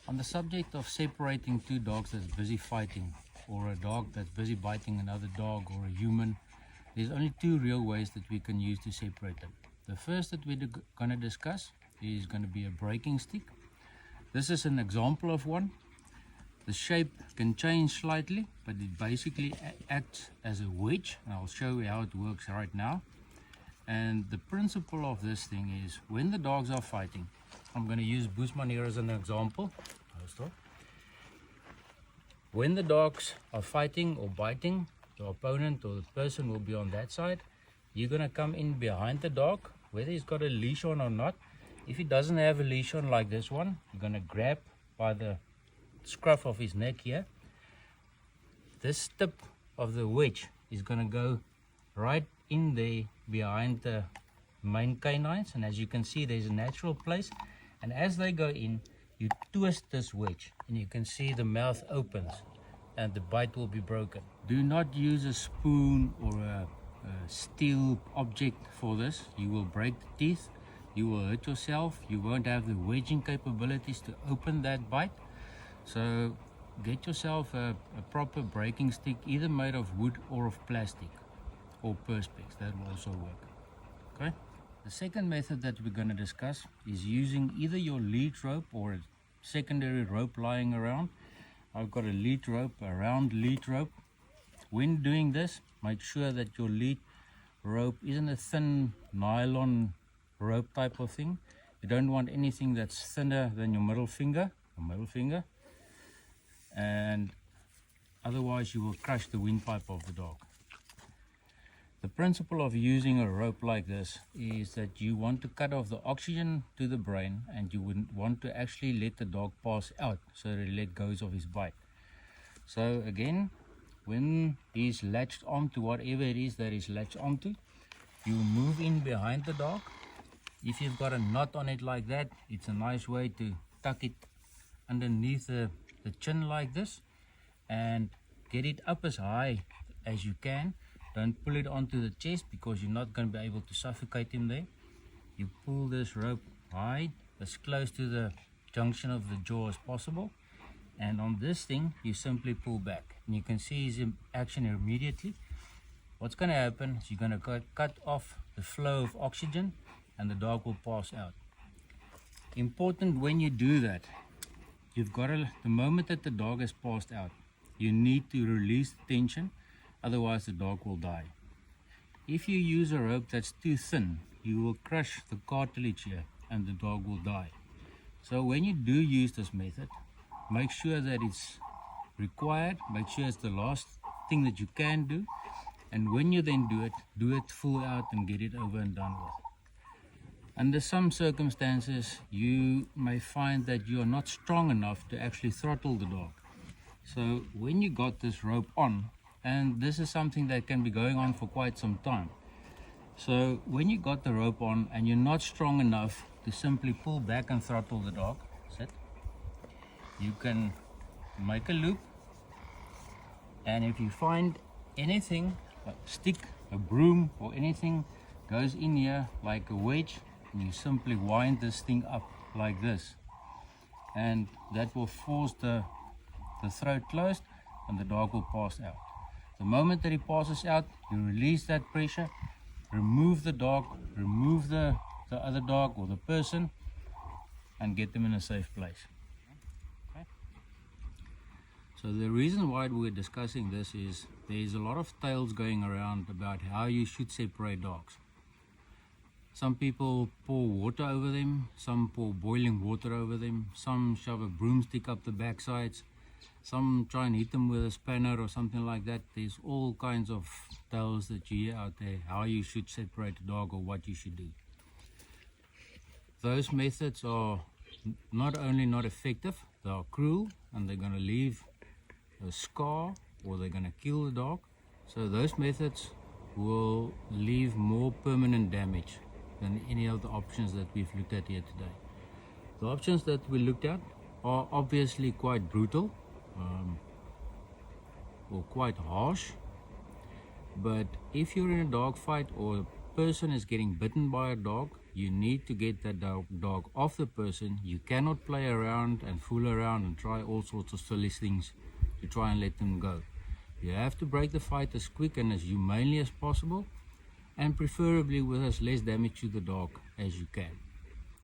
On the subject of separating two dogs that's busy fighting, or a dog that's busy biting another dog or a human, there's only two real ways that we can use to separate them. The first that we're going to discuss is going to be a breaking stick. This is an example of one. The shape can change slightly, but it basically acts as a wedge, and I'll show you how it works right now. And the principle of this thing is, when the dogs are fighting, I'm going to use Bushman here as an example. When the dogs are fighting or biting, the opponent or the person will be on that side. You're going to come in behind the dog, whether he's got a leash on or not. If he doesn't have a leash on like this one, you're going to grab by the scruff of his neck here. This tip of the wedge is going to go right in there behind the main canines, and as you can see, there's a natural place, and as they go in, you twist this wedge and you can see the mouth opens and the bite will be broken. Do not use a spoon or a steel object for this. You will break the teeth, you will hurt yourself, you won't have the wedging capabilities to open that bite. So get yourself a proper breaking stick, either made of wood or of plastic, or perspex. That will also work. Okay. The second method that we're going to discuss is using either your lead rope or a secondary rope lying around. I've got a lead rope, a round lead rope. When doing this, make sure that your lead rope isn't a thin nylon rope type of thing. You don't want anything that's thinner than your middle finger, and otherwise you will crush the windpipe of the dog. The principle of using a rope like this is that you want to cut off the oxygen to the brain, and you wouldn't want to actually let the dog pass out so that he let go of his bite. So again, when he's latched onto whatever it is that he's latched onto, you move in behind the dog. If you've got a knot on it like that, it's a nice way to tuck it underneath the chin like this and get it up as high as you can. Don't pull it onto the chest because you're not going to be able to suffocate him there. You pull this rope high, as close to the junction of the jaw as possible, and on this thing you simply pull back, and you can see his action immediately. What's going to happen is you're going to cut off the flow of oxygen and the dog will pass out. Important when you do that, you've got to, the moment that the dog has passed out, you need to release the tension. Otherwise the dog will die. If you use a rope that's too thin, you will crush the cartilage here and the dog will die. So when you do use this method, make sure that it's required, make sure it's the last thing that you can do, and when you then do it full out and get it over and done with. Under some circumstances, you may find that you are not strong enough to actually throttle the dog. So when you got this rope on, and this is something that can be going on for quite some time. So when you got the rope on and you're not strong enough to simply pull back and throttle the dog, you can make a loop, and if you find anything, a stick, a broom or anything goes in here like a wedge, and you simply wind this thing up like this, and that will force the throat closed and the dog will pass out. The moment that he passes out, you release that pressure, remove the dog, remove the other dog or the person, and get them in a safe place. Okay. So the reason why we're discussing this is there's a lot of tales going around about how you should separate dogs. Some people pour water over them, some pour boiling water over them, some shove a broomstick up the backsides, some try and hit them with a spanner or something like that. There's all kinds of tales that you hear out there, how you should separate a dog or what you should do. Those methods are not only not effective, they are cruel, and they're going to leave a scar or they're going to kill the dog. So those methods will leave more permanent damage than any of the options that we've looked at here today. The options that we looked at are obviously quite brutal, or quite harsh, but if you're in a dog fight or person is getting bitten by a dog, you need to get that dog off the person. You cannot play around and fool around and try all sorts of silly things to try and let them go. You have to break the fight as quick and as humanely as possible, and preferably with as less damage to the dog as you can.